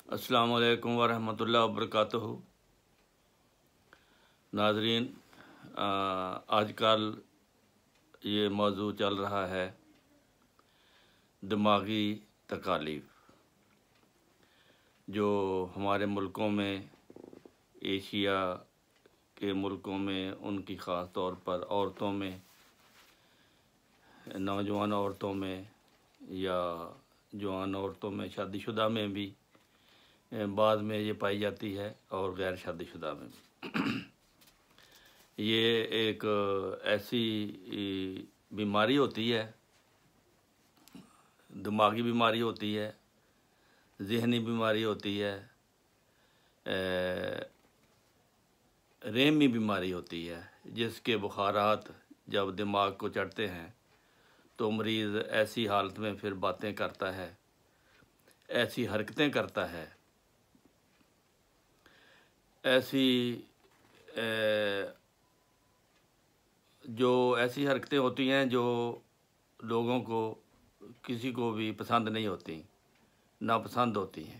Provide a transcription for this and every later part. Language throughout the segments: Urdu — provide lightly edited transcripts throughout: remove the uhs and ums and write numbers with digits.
السلام علیکم ورحمۃ اللہ وبرکاتہ۔ ناظرین، آج کل یہ موضوع چل رہا ہے دماغی تکالیف، جو ہمارے ملکوں میں، ایشیا کے ملکوں میں، ان کی خاص طور پر عورتوں میں، نوجوان عورتوں میں یا جوان عورتوں میں، شادی شدہ میں بھی بعد میں یہ پائی جاتی ہے اور غیر شادی شدہ میں بھی۔ یہ ایک ایسی بیماری ہوتی ہے، دماغی بیماری ہوتی ہے، ذہنی بیماری ہوتی ہے، رحمی بیماری ہوتی ہے، جس کے بخارات جب دماغ کو چڑھتے ہیں تو مریض ایسی حالت میں پھر باتیں کرتا ہے، ایسی حرکتیں کرتا ہے، ایسی حرکتیں ہوتی ہیں جو لوگوں کو، کسی کو بھی پسند نہیں ہوتی، ناپسند ہوتی ہیں،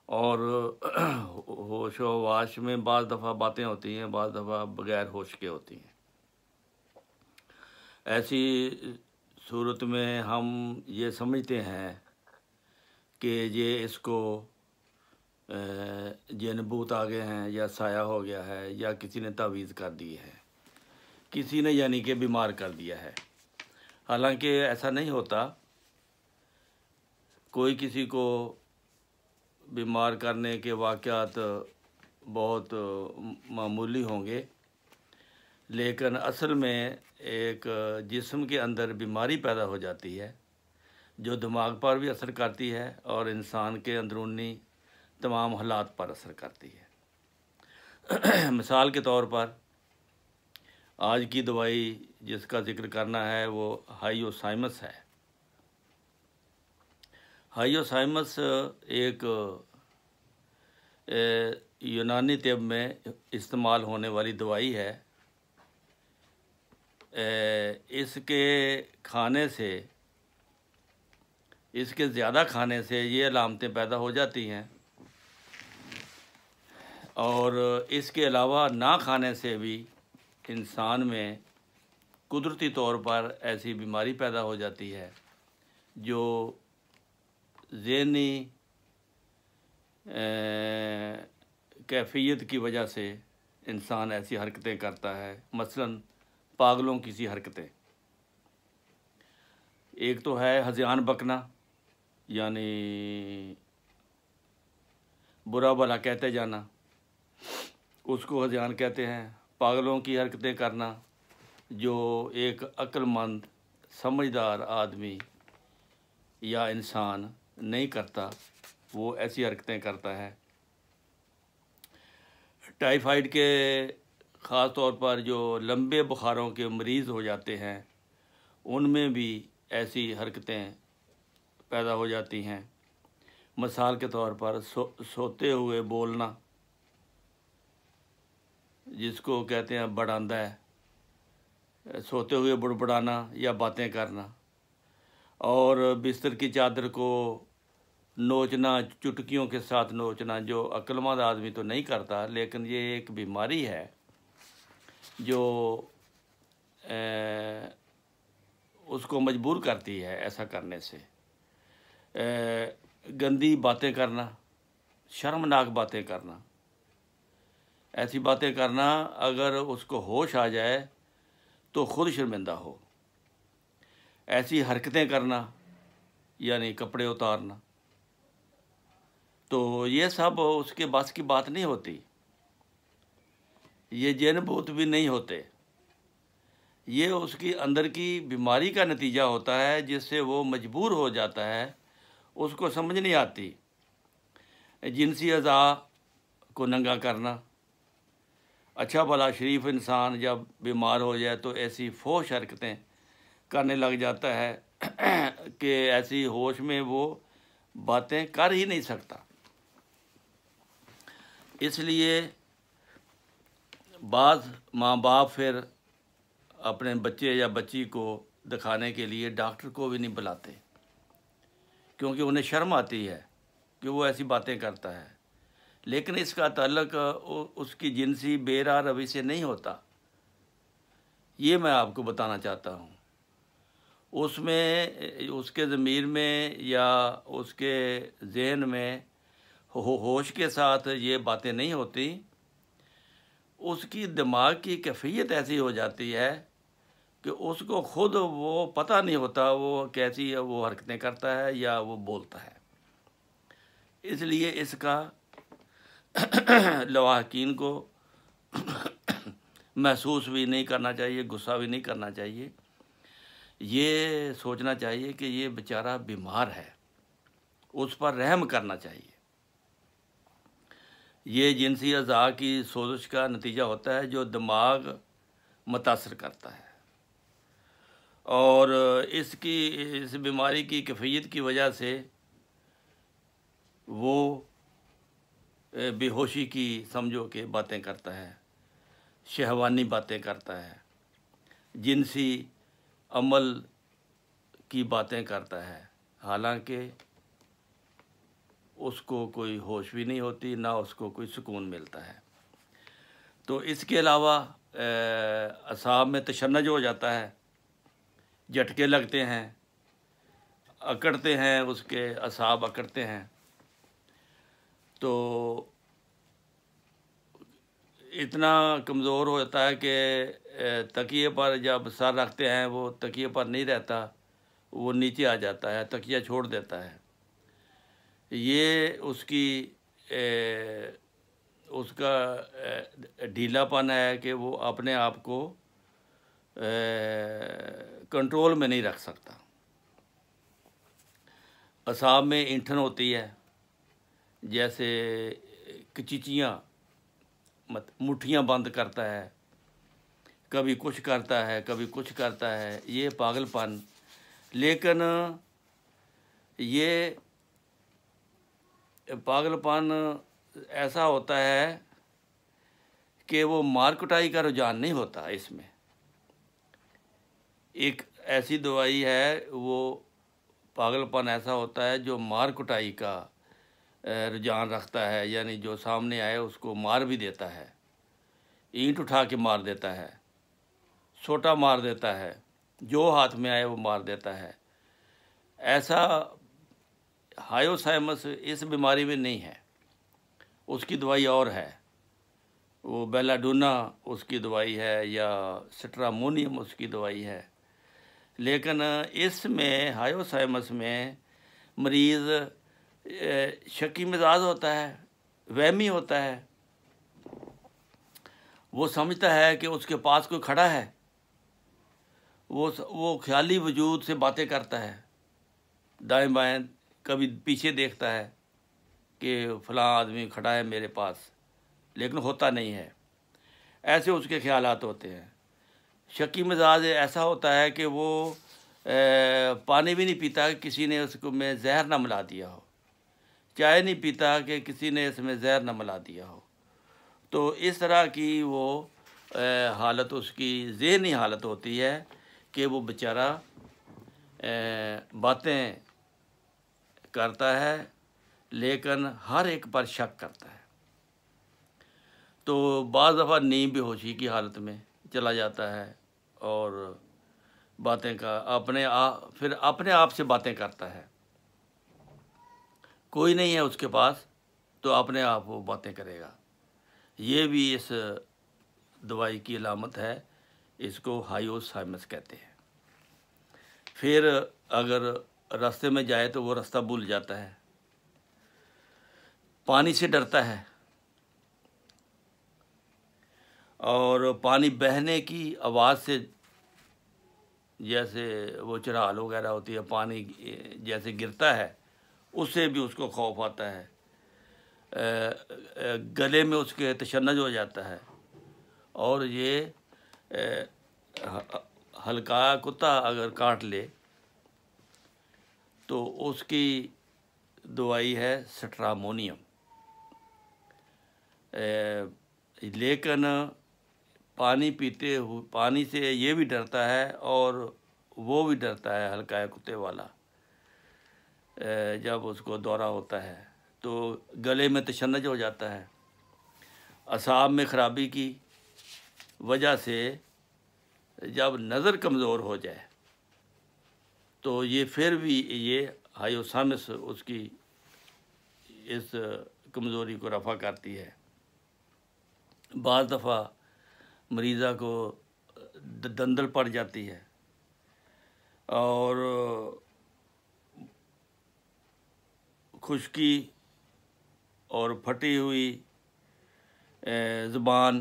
اور ہوش و واش میں بعض دفعہ باتیں ہوتی ہیں، بعض دفعہ بغیر ہوش کے ہوتی ہیں۔ ایسی صورت میں ہم یہ سمجھتے ہیں کہ یہ اس کو جن بھوت آ گئے ہیں، یا سایہ ہو گیا ہے، یا کسی نے تعویذ کر دی ہے، کسی نے یعنی کہ بیمار کر دیا ہے۔ حالانکہ ایسا نہیں ہوتا، کوئی کسی کو بیمار کرنے کے واقعات بہت معمولی ہوں گے، لیکن اصل میں ایک جسم کے اندر بیماری پیدا ہو جاتی ہے جو دماغ پر بھی اثر کرتی ہے اور انسان کے اندرونی تمام حالات پر اثر کرتی ہے۔ مثال کے طور پر آج کی دوائی جس کا ذکر کرنا ہے وہ ہائیوسائمس ہے۔ ہائیوسائمس ایک یونانی طب میں استعمال ہونے والی دوائی ہے۔ اس کے کھانے سے، اس کے زیادہ کھانے سے یہ علامتیں پیدا ہو جاتی ہیں، اور اس کے علاوہ نہ کھانے سے بھی انسان میں قدرتی طور پر ایسی بیماری پیدا ہو جاتی ہے جو ذہنی کیفیت کی وجہ سے انسان ایسی حرکتیں کرتا ہے، مثلاً پاگلوں کی سی حرکتیں۔ ایک تو ہے ہذیان بکنا، یعنی برا بھلا کہتے جانا، اس کو ہذیان کہتے ہیں۔ پاگلوں کی حرکتیں کرنا، جو ایک عقل مند سمجھدار آدمی یا انسان نہیں کرتا، وہ ایسی حرکتیں کرتا ہے۔ ٹائیفائیڈ کے خاص طور پر جو لمبے بخاروں کے مریض ہو جاتے ہیں، ان میں بھی ایسی حرکتیں پیدا ہو جاتی ہیں۔ مثال کے طور پر سوتے ہوئے بولنا، جس کو کہتے ہیں بڑاندہ ہے، سوتے ہوئے بڑبڑانا یا باتیں کرنا، اور بستر کی چادر کو نوچنا، چٹکیوں کے ساتھ نوچنا، جو عقل مند آدمی تو نہیں کرتا، لیکن یہ ایک بیماری ہے جو اس کو مجبور کرتی ہے ایسا کرنے سے۔ گندی باتیں کرنا، شرمناک باتیں کرنا، ایسی باتیں کرنا اگر اس کو ہوش آ جائے تو خود شرمندہ ہو۔ ایسی حرکتیں کرنا یعنی کپڑے اتارنا، تو یہ سب اس کے بس کی بات نہیں ہوتی، یہ جن بھوت بھی نہیں ہوتے، یہ اس کی اندر کی بیماری کا نتیجہ ہوتا ہے، جس سے وہ مجبور ہو جاتا ہے، اس کو سمجھ نہیں آتی۔ جنسی اعضاء کو ننگا کرنا، اچھا بھلا شریف انسان جب بیمار ہو جائے تو ایسی فحش حرکتیں کرنے لگ جاتا ہے کہ ایسی ہوش میں وہ باتیں کر ہی نہیں سکتا۔ اس لیے بعض ماں باپ پھر اپنے بچے یا بچی کو دکھانے کے لیے ڈاکٹر کو بھی نہیں بلاتے، کیونکہ انہیں شرم آتی ہے کہ وہ ایسی باتیں کرتا ہے، لیکن اس کا تعلق اس کی جنسی بے راہ روی سے نہیں ہوتا. یہ میں آپ کو بتانا چاہتا ہوں. اس میں اس کے ضمیر میں یا اس کے ذہن میں ہوش کے ساتھ یہ باتیں نہیں ہوتی. اس کی دماغ کی کیفیت ایسی ہو جاتی ہے کہ اس کو خود وہ پتہ نہیں ہوتا وہ کیسی وہ حرکتیں کرتا ہے یا وہ بولتا ہے. اس لیے اس کا لواحقین کو محسوس بھی نہیں کرنا چاہیے، غصہ بھی نہیں کرنا چاہیے. یہ سوچنا چاہیے کہ یہ بیچارہ بیمار ہے، اس پر رحم کرنا چاہیے. یہ جنسی اعضاء کی سوزش کا نتیجہ ہوتا ہے جو دماغ متاثر کرتا ہے، اور اس بیماری کی کیفیت کی وجہ سے وہ بے ہوشی کی سمجھو کہ باتیں کرتا ہے، شہوانی باتیں کرتا ہے، جنسی عمل کی باتیں کرتا ہے، حالانکہ اس کو کوئی ہوش بھی نہیں ہوتی، نہ اس کو کوئی سکون ملتا ہے. تو اس کے علاوہ اعصاب میں تشنج ہو جاتا ہے، جھٹکے لگتے ہیں، اکڑتے ہیں، اس کے اعصاب اکڑتے ہیں. تو اتنا کمزور ہوتا ہے کہ تکیے پر جب سر رکھتے ہیں وہ تکیے پر نہیں رہتا، وہ نیچے آ جاتا ہے، تکیہ چھوڑ دیتا ہے. یہ اس کا ڈھیلا پن ہے کہ وہ اپنے آپ کو کنٹرول میں نہیں رکھ سکتا. اعصاب میں اینٹھن ہوتی ہے، جیسے کچیچیاں، مٹھیاں بند کرتا ہے، کبھی کچھ کرتا ہے، کبھی کچھ کرتا ہے. یہ پاگل پن. لیکن یہ پاگل پن ایسا ہوتا ہے کہ وہ مار کٹائی کا رجحان نہیں ہوتا. اس میں ایک ایسی دوائی ہے، وہ پاگل پن ایسا ہوتا ہے جو مار کٹائی کا رجحان رکھتا ہے، یعنی جو سامنے آئے اس کو مار بھی دیتا ہے، اینٹ اٹھا کے مار دیتا ہے، سوٹا مار دیتا ہے، جو ہاتھ میں آئے وہ مار دیتا ہے. ایسا ہائیوسائمس اس بیماری میں نہیں ہے. اس کی دوائی اور ہے، وہ بیلا ڈونا اس کی دوائی ہے، یا سٹرامونیم اس کی دوائی ہے. لیکن اس میں ہائیوسائمس میں مریض شکی مزاج ہوتا ہے، وہمی ہوتا ہے. وہ سمجھتا ہے کہ اس کے پاس کوئی کھڑا ہے، وہ خیالی وجود سے باتیں کرتا ہے، دائیں بائیں کبھی پیچھے دیکھتا ہے کہ فلاں آدمی کھڑا ہے میرے پاس، لیکن ہوتا نہیں ہے. ایسے اس کے خیالات ہوتے ہیں. شکی مزاج ایسا ہوتا ہے کہ وہ پانی بھی نہیں پیتا کہ کسی نے اس کو میں زہر نہ ملا دیا ہو، چائے نہیں پیتا کہ کسی نے اس میں زہر نہ ملا دیا ہو. تو اس طرح کی وہ حالت اس کی ذہنی حالت ہوتی ہے کہ وہ بیچارہ باتیں کرتا ہے لیکن ہر ایک پر شک کرتا ہے. تو بعض دفعہ نیند بے ہوشی کی حالت میں چلا جاتا ہے اور باتیں پھر اپنے آپ سے باتیں کرتا ہے. کوئی نہیں ہے اس کے پاس تو اپنے آپ وہ باتیں کرے گا. یہ بھی اس دوائی کی علامت ہے. اس کو ہائیوسائمس کہتے ہیں. پھر اگر راستے میں جائے تو وہ راستہ بھول جاتا ہے، پانی سے ڈرتا ہے، اور پانی بہنے کی آواز سے، جیسے وہ چرھال وغیرہ ہوتی ہے، پانی جیسے گرتا ہے اس سے بھی اس کو خوف آتا ہے. گلے میں اس کے تشنج ہو جاتا ہے. اور یہ ہلکا کتا اگر کاٹ لے تو اس کی دوائی ہے سٹرامونیم. لیکن پانی پیتے ہوئے پانی سے یہ بھی ڈرتا ہے اور وہ بھی ڈرتا ہے ہلکا کتے والا، جب اس کو دورہ ہوتا ہے تو گلے میں تشنج ہو جاتا ہے، اعصاب میں خرابی کی وجہ سے جب نظر کمزور ہو جائے تو یہ پھر بھی یہ ہائیوسامس اس کی اس کمزوری کو رفع کرتی ہے۔ بعض دفعہ مریضہ کو دندل پڑ جاتی ہے اور خشکی اور پھٹی ہوئی زبان،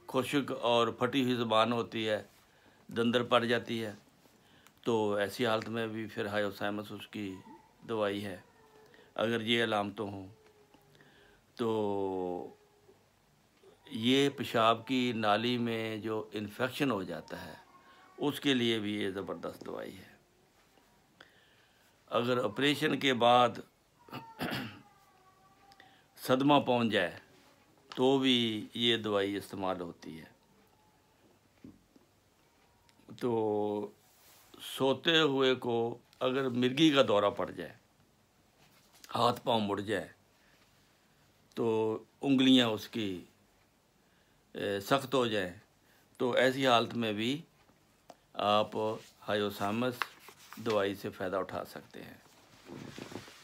خشک اور پھٹی ہوئی زبان ہوتی ہے، دندل پڑ جاتی ہے، تو ایسی حالت میں بھی پھر ہائیوسامس اس کی دوائی ہے۔ اگر یہ علامتیں ہوں تو یہ پیشاب کی نالی میں جو انفیکشن ہو جاتا ہے اس کے لیے بھی یہ زبردست دوائی ہے۔ اگر آپریشن کے بعد صدمہ پہنچ جائے تو بھی یہ دوائی استعمال ہوتی ہے۔ تو سوتے ہوئے کو اگر مرگی کا دورہ پڑ جائے، ہاتھ پاؤں مڑ جائے، تو انگلیاں اس کی سخت ہو جائیں، تو ایسی حالت میں بھی آپ ہائیوسامس دوائی سے فائدہ اٹھا سکتے ہیں۔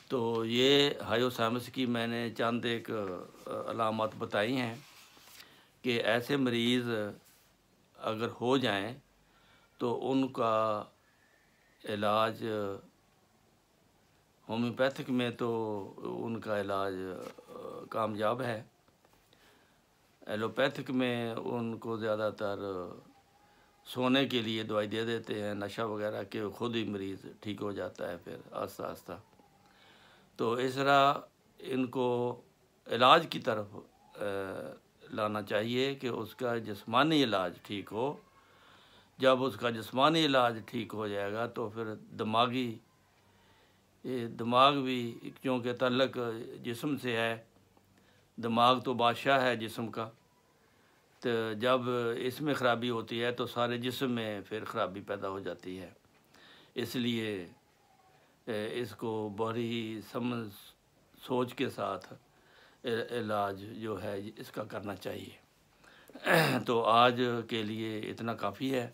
تو یہ ہائیوسامس کی میں نے چند ایک علامات بتائی ہیں کہ ایسے مریض اگر ہو جائیں تو ان کا علاج ہومیوپیتھک میں تو ان کا علاج کامیاب ہے، ایلوپیتھک میں ان کو زیادہ تر سونے کے لیے دوائی دے دیتے ہیں، نشہ وغیرہ کہ خود ہی مریض ٹھیک ہو جاتا ہے پھر آہستہ آہستہ۔ تو اس طرح ان کو علاج کی طرف لانا چاہیے کہ اس کا جسمانی علاج ٹھیک ہو۔ جب اس کا جسمانی علاج ٹھیک ہو جائے گا تو پھر دماغ بھی کیونکہ تعلق جسم سے ہے، دماغ تو بادشاہ ہے جسم کا، تو جب اس میں خرابی ہوتی ہے تو سارے جسم میں پھر خرابی پیدا ہو جاتی ہے۔ اس لیے اس کو بڑی ہی سوچ کے ساتھ علاج جو ہے اس کا کرنا چاہیے۔ تو آج کے لیے اتنا کافی ہے،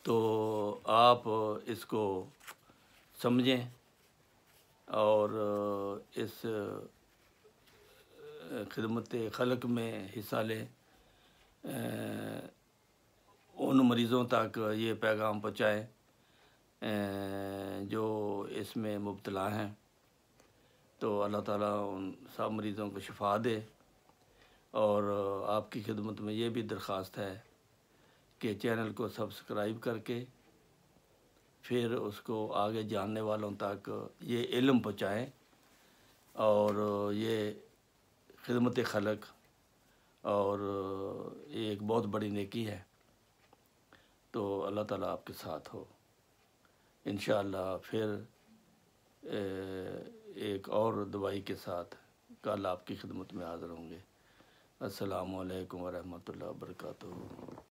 تو آپ اس کو سمجھیں اور اس خدمت خلق میں حصہ لیں، ان مریضوں تک یہ پیغام پہنچائیں جو اس میں مبتلا ہیں۔ تو اللہ تعالیٰ ان سب مریضوں کو شفا دے، اور آپ کی خدمت میں یہ بھی درخواست ہے کہ چینل کو سبسکرائب کر کے پھر اس کو آگے جاننے والوں تک یہ علم پہنچائیں، اور یہ خدمت خلق اور یہ ایک بہت بڑی نیکی ہے۔ تو اللہ تعالیٰ آپ کے ساتھ ہو۔ انشاءاللہ پھر ایک اور دوائی کے ساتھ کل آپ کی خدمت میں حاضر ہوں گے۔ السلام علیکم ورحمۃ اللہ وبرکاتہ۔